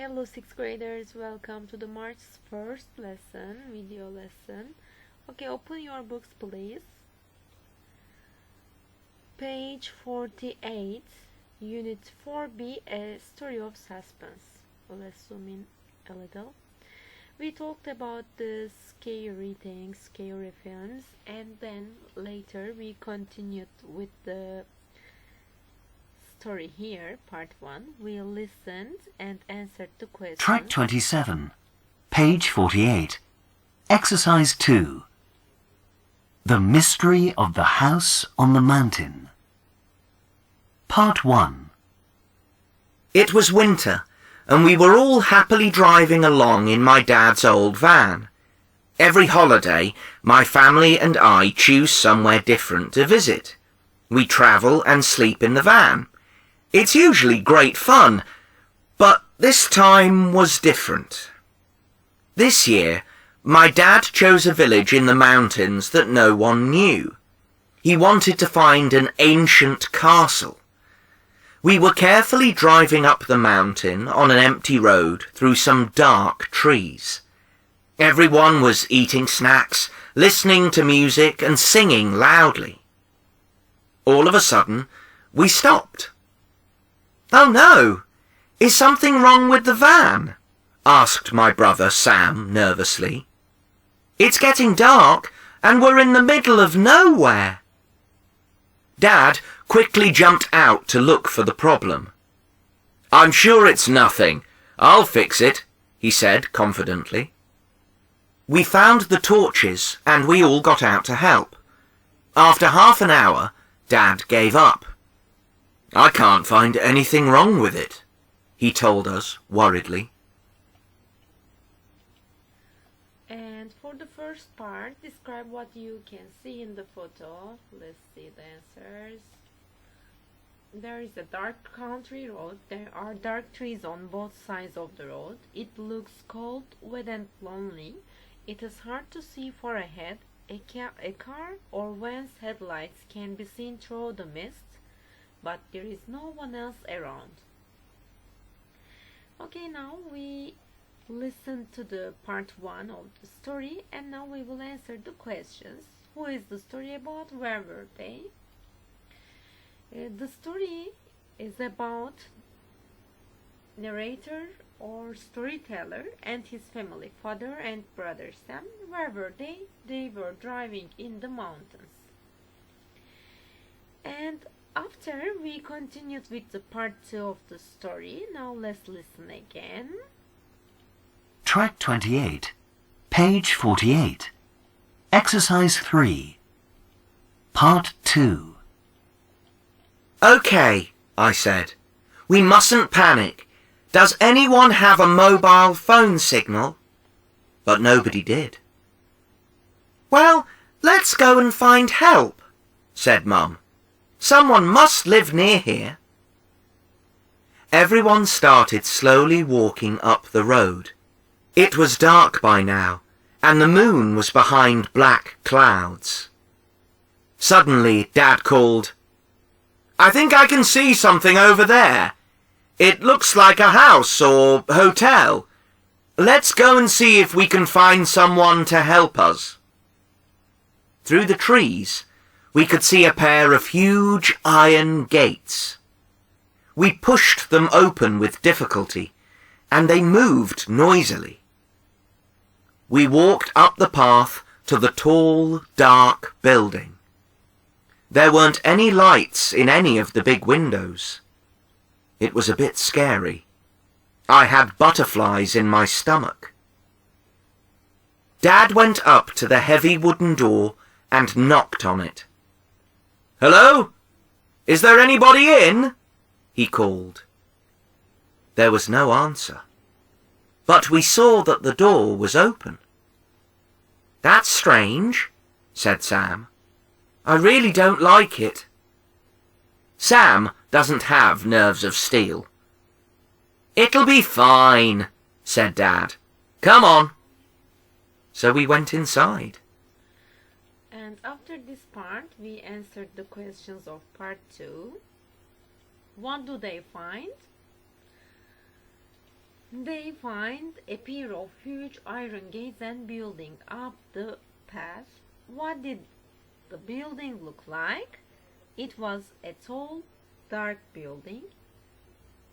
Hello sixth graders, welcome to the Mart's first lesson, video lesson. Okay, open your books please. Page 48, Unit 4B, A Story of Suspense. Let's zoom in a little. We talked about the scary things, scary films, and then later we continued with the story here, part 1. We listened and answered the questions. Track 27, page 48. Exercise 2. The Mystery of the House on the Mountain. Part 1. It was winter, and we were all happily driving along in my dad's old van. Every holiday, my family and I choose somewhere different to visit. We travel and sleep in the van. It's usually great fun, but this time was different. This year, my dad chose a village in the mountains that no one knew. He wanted to find an ancient castle. We were carefully driving up the mountain on an empty road through some dark trees. Everyone was eating snacks, listening to music and singing loudly. All of a sudden, we stopped. "Oh no! Is something wrong with the van?" asked my brother Sam nervously. "It's getting dark and we're in the middle of nowhere." Dad quickly jumped out to look for the problem. "I'm sure it's nothing. I'll fix it," he said confidently. We found the torches and we all got out to help. After half an hour, Dad gave up. "I can't find anything wrong with it," he told us worriedly. And for the first part, describe what you can see in the photo. Let's see the answers. There is a dark country road. There are dark trees on both sides of the road. It looks cold, wet and lonely. It is hard to see far ahead. A car or van's headlights can be seen through the mist, but there is no one else around. Okay, now we listen to the part 1 of the story, and now we will answer the questions. Who is the story about? Where were they? The story is about narrator or storyteller and his family, father and brother Sam. Where were they? They were driving in the mountains. And after we continued with the part 2 of the story, now let's listen again. Track 28, page 48. Exercise 3. Part 2. "Okay," I said. "We mustn't panic. Does anyone have a mobile phone signal?" But nobody did. "Well, let's go and find help," said Mum. "Someone must live near here." Everyone started slowly walking up the road. It was dark by now, and the moon was behind black clouds. Suddenly, Dad called, "I think I can see something over there. It looks like a house or hotel. Let's go and see if we can find someone to help us." Through the trees, we could see a pair of huge iron gates. We pushed them open with difficulty, and they moved noisily. We walked up the path to the tall, dark building. There weren't any lights in any of the big windows. It was a bit scary. I had butterflies in my stomach. Dad went up to the heavy wooden door and knocked on it. "Hello? Is there anybody in?" he called. There was no answer, but we saw that the door was open. "That's strange," said Sam. "I really don't like it." Sam doesn't have nerves of steel. "It'll be fine," said Dad. "Come on." So we went inside. And after this part, we answered the questions of part 2. What do they find? They find a pair of huge iron gates and building up the path. What did the building look like? It was a tall, dark building.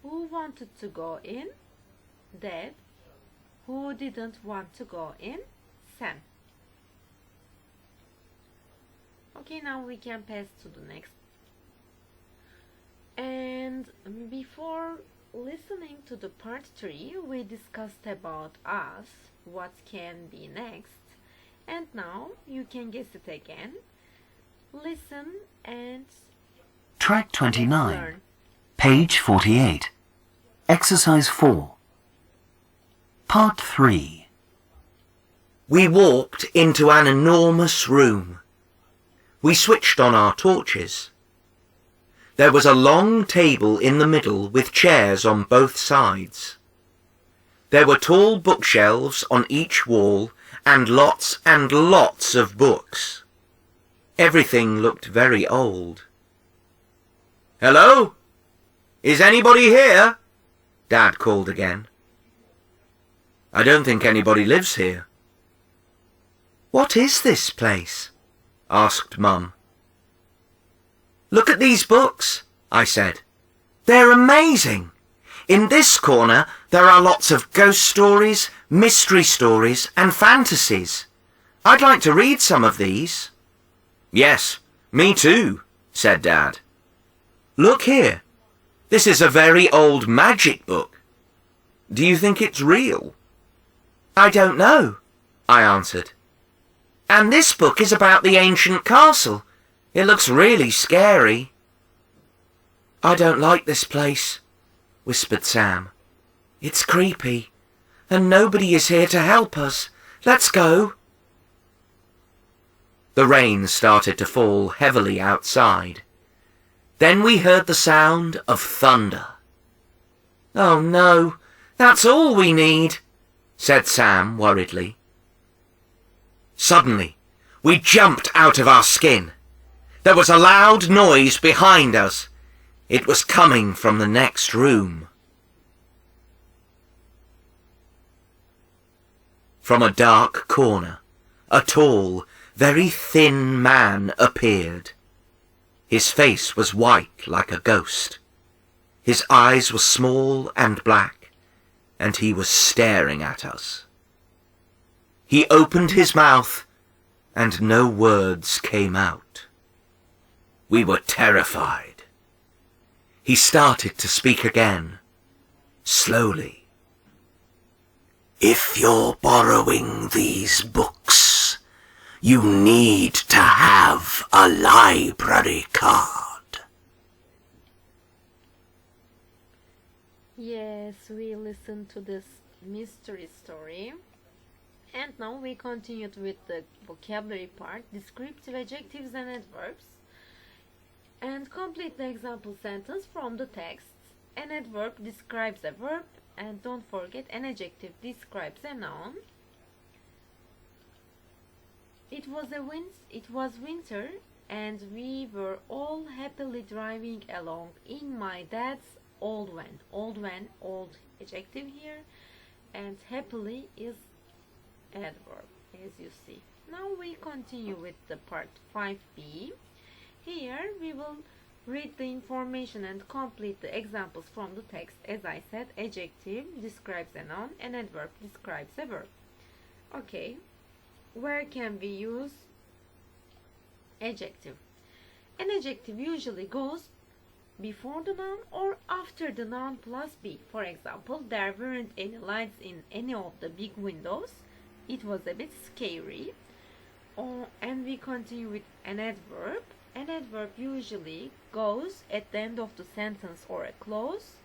Who wanted to go in? Dad. Who didn't want to go in? Sam. Okay, now we can pass to the next. And before listening to the part 3, we discussed about us, what can be next. And now you can guess it again. Listen and Track let's 29, learn. page 48. Exercise 4. Part 3. We walked into an enormous room. We switched on our torches. There was a long table in the middle with chairs on both sides. There were tall bookshelves on each wall and lots of books. Everything looked very old. "Hello? Is anybody here?" Dad called again. "I don't think anybody lives here." "What is this place?" asked Mum. "Look at these books," I said. "They're amazing. In this corner there are lots of ghost stories, mystery stories and fantasies. I'd like to read some of these." "Yes, me too," said Dad. "Look here. This is a very old magic book. Do you think it's real?" "I don't know," I answered. "And this book is about the ancient castle. It looks really scary." "I don't like this place," whispered Sam. "It's creepy, and nobody is here to help us. Let's go." The rain started to fall heavily outside. Then we heard the sound of thunder. "Oh no, that's all we need," said Sam worriedly. Suddenly, we jumped out of our skin. There was a loud noise behind us. It was coming from the next room. From a dark corner, a tall, very thin man appeared. His face was white like a ghost. His eyes were small and black, and he was staring at us. He opened his mouth, and no words came out. We were terrified. He started to speak again, slowly. "If you're borrowing these books, you need to have a library card." Yes, we listened to this mystery story. And now we continued with the vocabulary part, descriptive adjectives and adverbs. And complete the example sentence from the text. An adverb describes a verb, and don't forget an adjective describes a noun. It was winter, and we were all happily driving along in my dad's old van. Old adjective here, and happily is adverb, as you see. Now we continue with the part 5b. Here we will read the information and complete the examples from the text. As I said, adjective describes a noun and adverb describes a verb. Okay, where can we use adjective? An adjective usually goes before the noun or after the noun plus be. For example, there weren't any lights in any of the big windows. It was a bit scary. And we continue with an adverb. An adverb usually goes at the end of the sentence or a clause.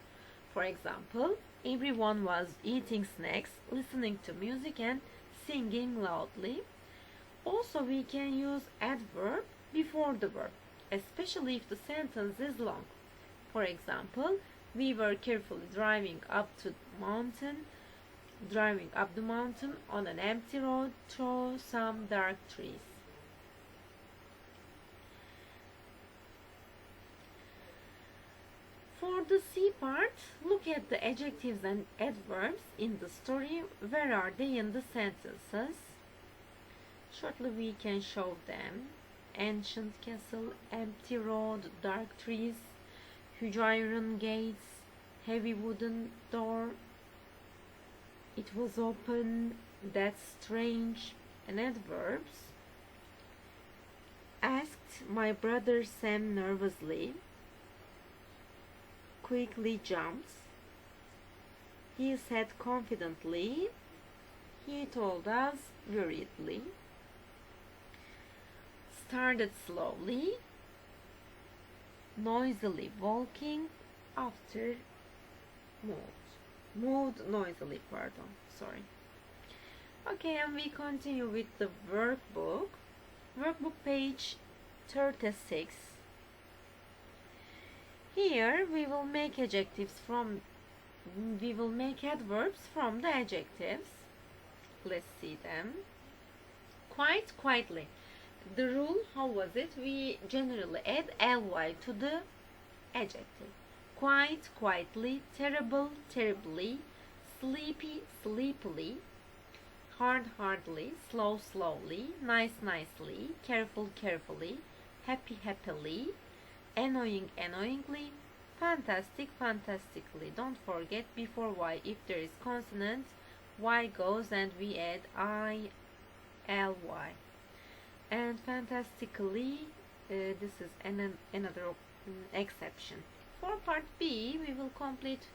For example, everyone was eating snacks, listening to music and singing loudly. Also, we can use adverb before the verb, especially if the sentence is long. For example, we were carefully driving up the mountain on an empty road through some dark trees. For For the C part, look at the adjectives and adverbs in the story. Where are they in the sentences? Shortly we can show them. Ancient castle, empty road, dark trees, huge iron gates, heavy wooden door. It was open, that's strange. And adverbs. Asked my brother Sam nervously. Quickly jumps. He said confidently. He told us worriedly. Started slowly. Noisily walking after moved noisily, sorry. Okay, and we continue with the workbook. Workbook page 36. Here we will make adverbs from the adjectives. Let's see them. Quite quietly. The rule, how was it? We generally add ly to the adjective. Quite, quietly, terrible, terribly, sleepy, sleepily, hard, hardly, slow, slowly, nice, nicely, careful, carefully, happy, happily, annoying, annoyingly, fantastic, fantastically. Don't forget before y, if there is consonant, y goes and we add ly. And fantastically, this is another exception. For part B, we will complete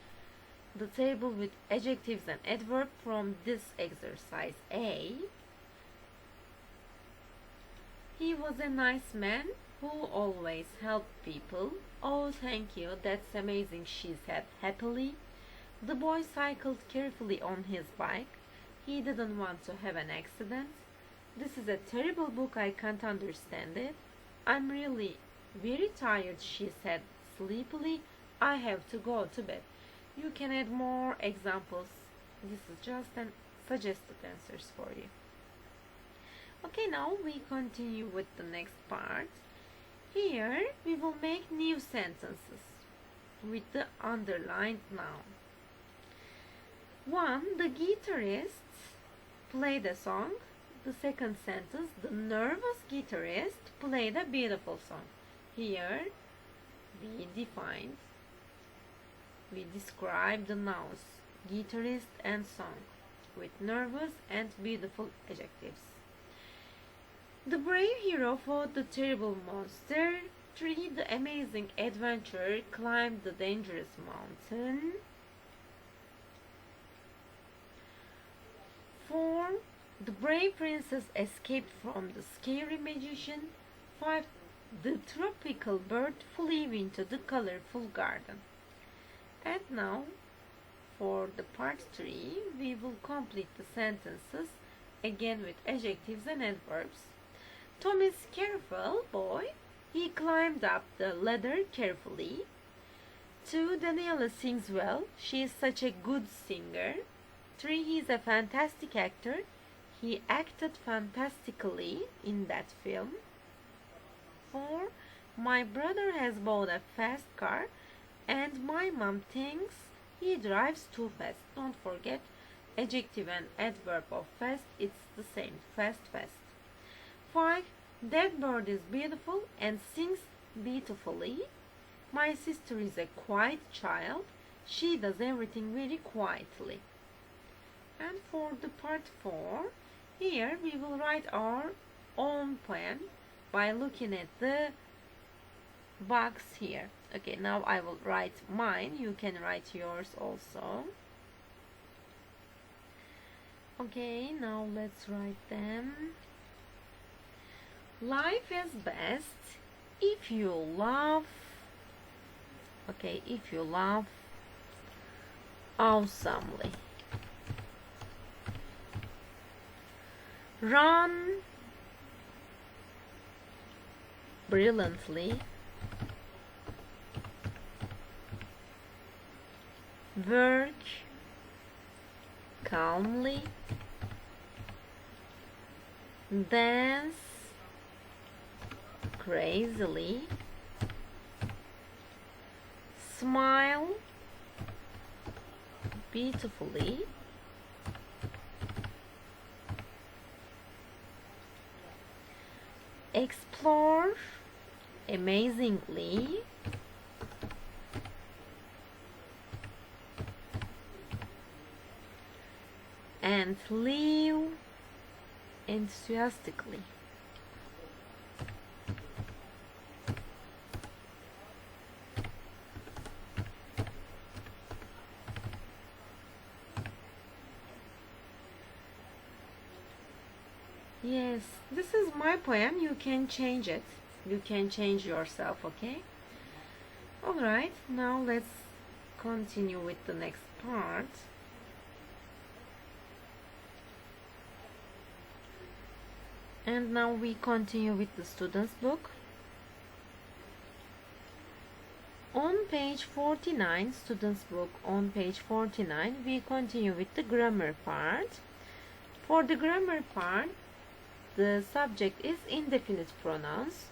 the table with adjectives and adverbs from this exercise A. He was a nice man who always helped people. Oh, thank you, that's amazing, she said happily. The boy cycled carefully on his bike. He didn't want to have an accident. This is a terrible book, I can't understand it. I'm really very tired, she said sleepily. I have to go to bed. You can add more examples. This is just an suggested answers for you. Okay, now we continue with the next part. Here we will make new sentences with the underlined noun. 1. The guitarist played a song. The second sentence, the nervous guitarist played a beautiful song. Here we describe the nouns guitarist and song with nervous and beautiful adjectives. The brave hero fought the terrible monster. 3. The amazing adventurer climbed the dangerous mountain. 4. The brave princess escaped from the scary magician. 5. The tropical bird flew into the colorful garden. And now, for the part 3, we will complete the sentences again with adjectives and adverbs. Tom is careful boy. He climbed up the ladder carefully. 2. Daniela sings well. She is such a good singer. 3. He is a fantastic actor. He acted fantastically in that film. 4. My brother has bought a fast car and my mom thinks he drives too fast. Don't forget adjective and adverb of fast, it's the same, fast, fast. 5. That bird is beautiful and sings beautifully. My sister is a quiet child. She does everything very quietly. And for the part 4, here we will write our own poem by looking at the box here. Okay, now I will write mine. You can write yours also. Okay, now let's write them. Life is best if you laugh. Okay, if you laugh awesomely. Run brilliantly. Work calmly. Dance crazily. Smile beautifully. Explore amazingly. And live enthusiastically. Yes, this is my poem. You can change it. You can change yourself, okay? Alright, now let's continue with the next part. And now we continue with the student's book. On page 49, student's book on page 49, we continue with the grammar part. For the grammar part, the subject is indefinite pronouns,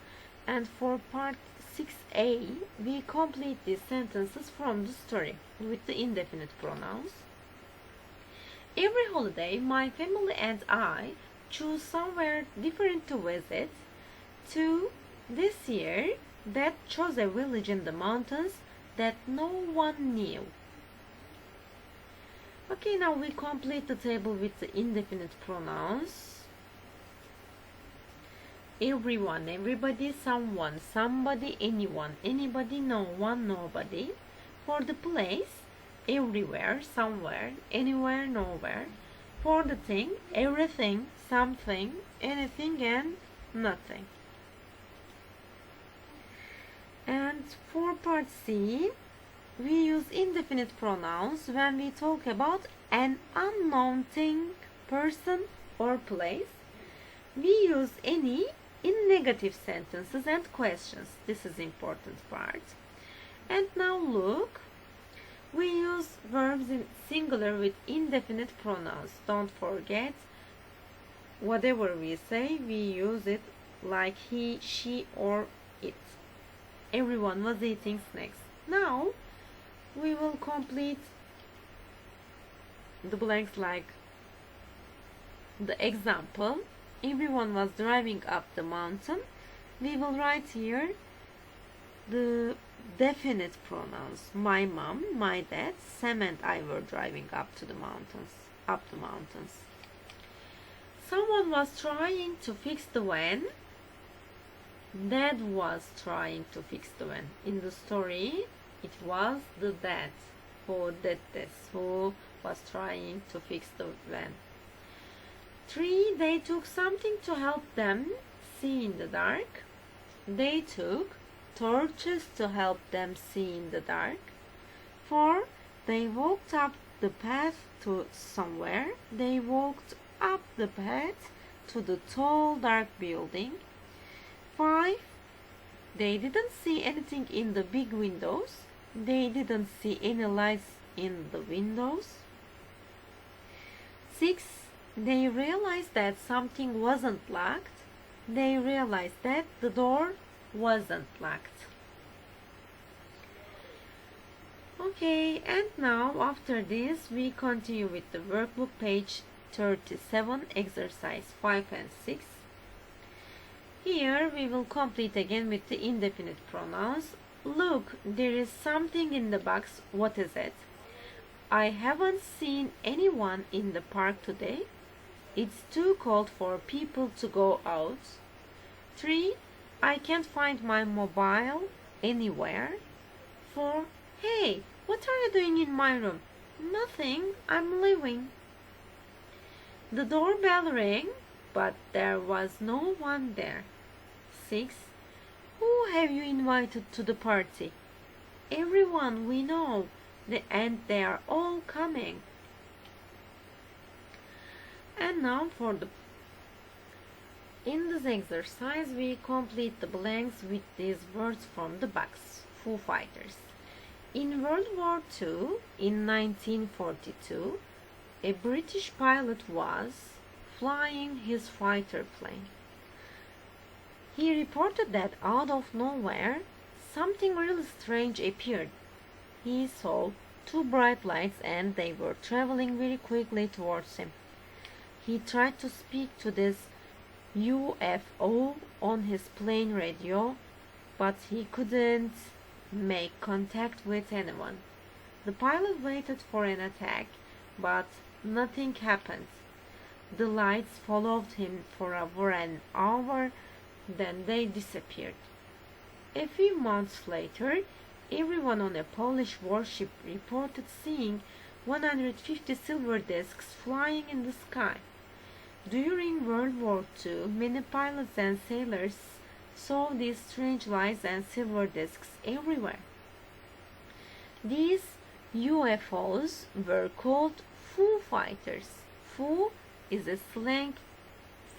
and for part 6a, we complete these sentences from the story with the indefinite pronouns. Every holiday, my family and I choose somewhere different to visit. This year, Dad chose a village in the mountains that no one knew. Okay, now we complete the table with the indefinite pronouns. Everyone, everybody, someone, somebody, anyone, anybody, no one, nobody. For the place, everywhere, somewhere, anywhere, nowhere. For the thing, everything, something, anything, and nothing. And for part C, we use indefinite pronouns when we talk about an unknown thing, person, or place. We use any in negative sentences and questions. This is important part. And now look, we use verbs in singular with indefinite pronouns. Don't forget, whatever we say, we use it like he, she, or it. Everyone was eating snacks. Now we will complete the blanks like the example. Everyone was driving up the mountain. We will write here the definite pronouns. My mom, my dad, Sam and I were driving up the mountains. Someone was trying to fix the van. Dad was trying to fix the van. In the story, it was the dad who did this, who was trying to fix the van. 3. They took something to help them see in the dark. They took torches to help them see in the dark. 4. They walked up the path to somewhere. They walked up the path to the tall dark building. 5. They didn't see anything in the big windows. They didn't see any lights in the windows. 6. They realized that something wasn't locked. They realized that the door wasn't locked. Okay, and now after this we continue with the workbook page 37, exercise 5 and 6. Here we will complete again with the indefinite pronouns. Look, there is something in the box. What is it? I haven't seen anyone in the park today. It's too cold for people to go out. 3. I can't find my mobile anywhere. 4. Hey, what are you doing in my room? Nothing, I'm leaving. The doorbell rang, but there was no one there. 6. Who have you invited to the party? Everyone we know, and they are all coming. And now in this exercise we complete the blanks with these words from the box. Foo Fighters. In World War II, in 1942, a British pilot was flying his fighter plane. He reported that out of nowhere, something really strange appeared. he saw two bright lights and they were traveling very quickly towards him. He tried to speak to this UFO on his plane radio, but he couldn't make contact with anyone. The pilot waited for an attack, but nothing happened. The lights followed him for over an hour, then they disappeared. A few months later, everyone on a Polish warship reported seeing 150 silver discs flying in the sky. During World War II, many pilots and sailors saw these strange lights and silver discs everywhere. These UFOs were called Foo Fighters. Foo is a slang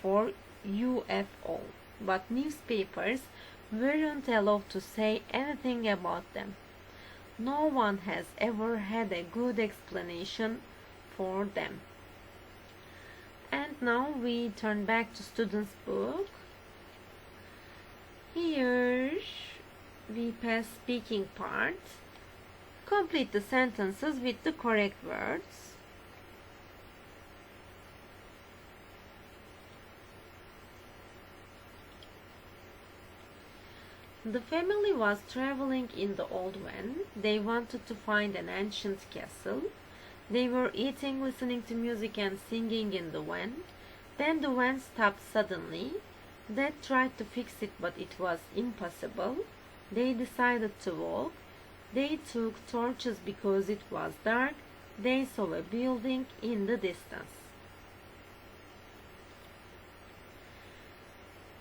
for UFO, but newspapers weren't allowed to say anything about them. No one has ever had a good explanation for them. And now we turn back to student's book. Here we pass speaking part. Complete the sentences with the correct words. The family was traveling in the old van. They wanted to find an ancient castle. They were eating, listening to music and singing in the van. Then the van stopped suddenly. They tried to fix it, but it was impossible. They decided to walk. They took torches because it was dark. They saw a building in the distance.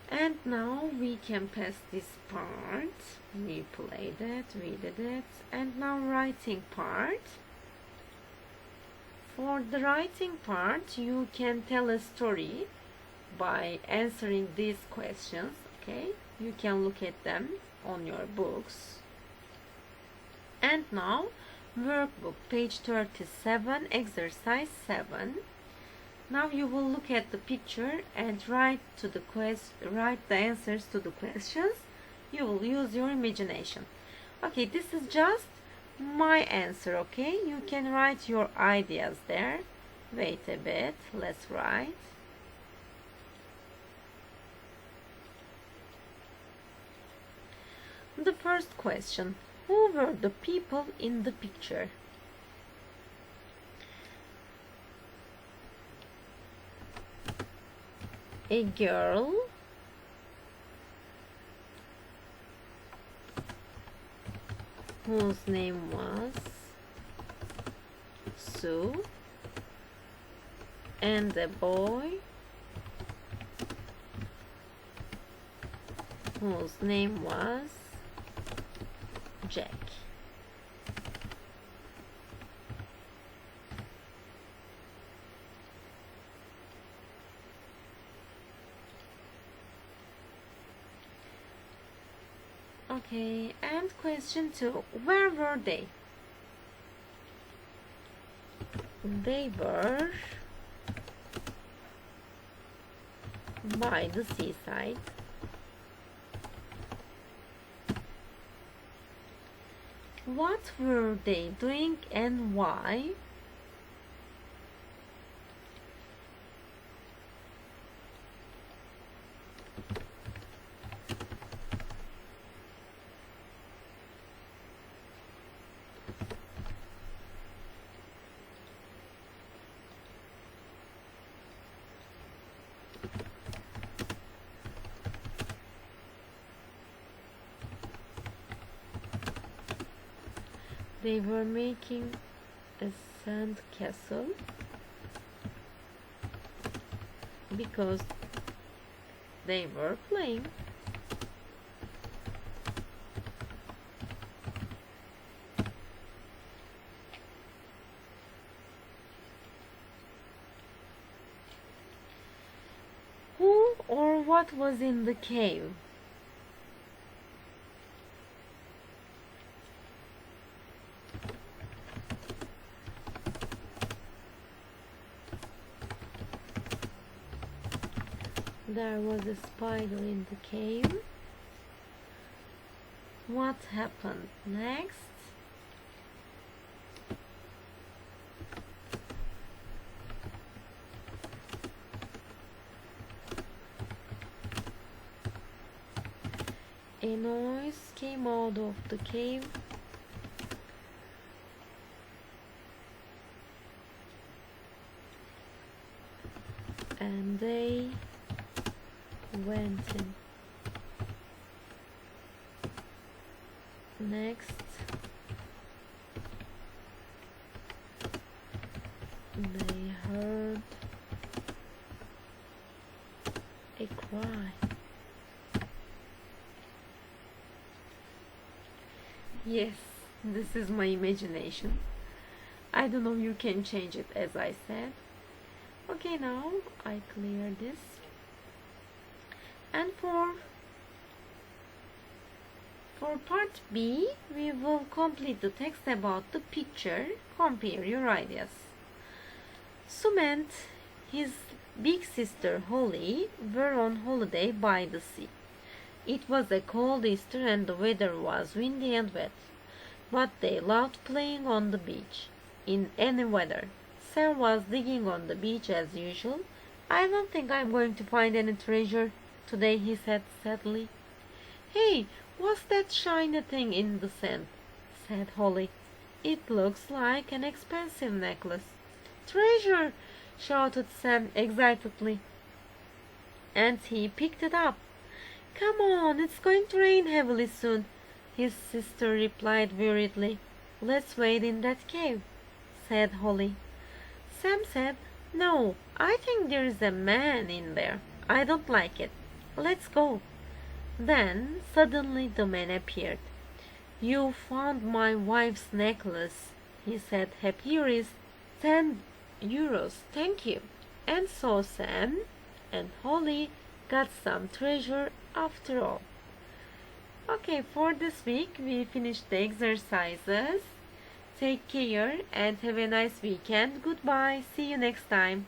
And now we can pass this part. We played it, we did it. And now writing part. For the writing part, you can tell a story by answering these questions. Okay, you can look at them on your books. And now workbook, page 37, exercise 7. Now you will look at the picture and write the answers to the questions. You will use your imagination. Okay, this is just my answer. Okay, you can write your ideas there. Wait a bit, let's write. The first question: who were the people in the picture? A girl, whose name was Sue, and a boy whose name was Jack. Okay, and question 2. Where were they? They were by the seaside. What were they doing and why? They were making a sand castle because they were playing. Who or what was in the cave? There was a spider in the cave. What happened next? A noise came out of the cave. And they went in. Next, they heard a cry. Yes, this is my imagination. I don't know, you can change it as I said. Okay, now I clear this. And for part B, we will complete the text about the picture. Compare your ideas. Sumant, his big sister Holly were on holiday by the sea. It was a cold Easter and the weather was windy and wet, but they loved playing on the beach. In any weather, Sam was digging on the beach as usual. I don't think I'm going to find any treasure today, he said sadly. Hey, what's that shiny thing in the sand? Said Holly. It looks like an expensive necklace. Treasure! Shouted Sam excitedly. And he picked it up. Come on, it's going to rain heavily soon, his sister replied worriedly. Let's wait in that cave, said Holly. Sam said, No, I think there's a man in there. I don't like it. Let's go. Then suddenly the man appeared. You found my wife's necklace, he said. Here is 10 euros, thank you. And so Sam and Holly got some treasure after all. Okay, for this week we finished the exercises. Take care and have a nice weekend. Goodbye. See you next time.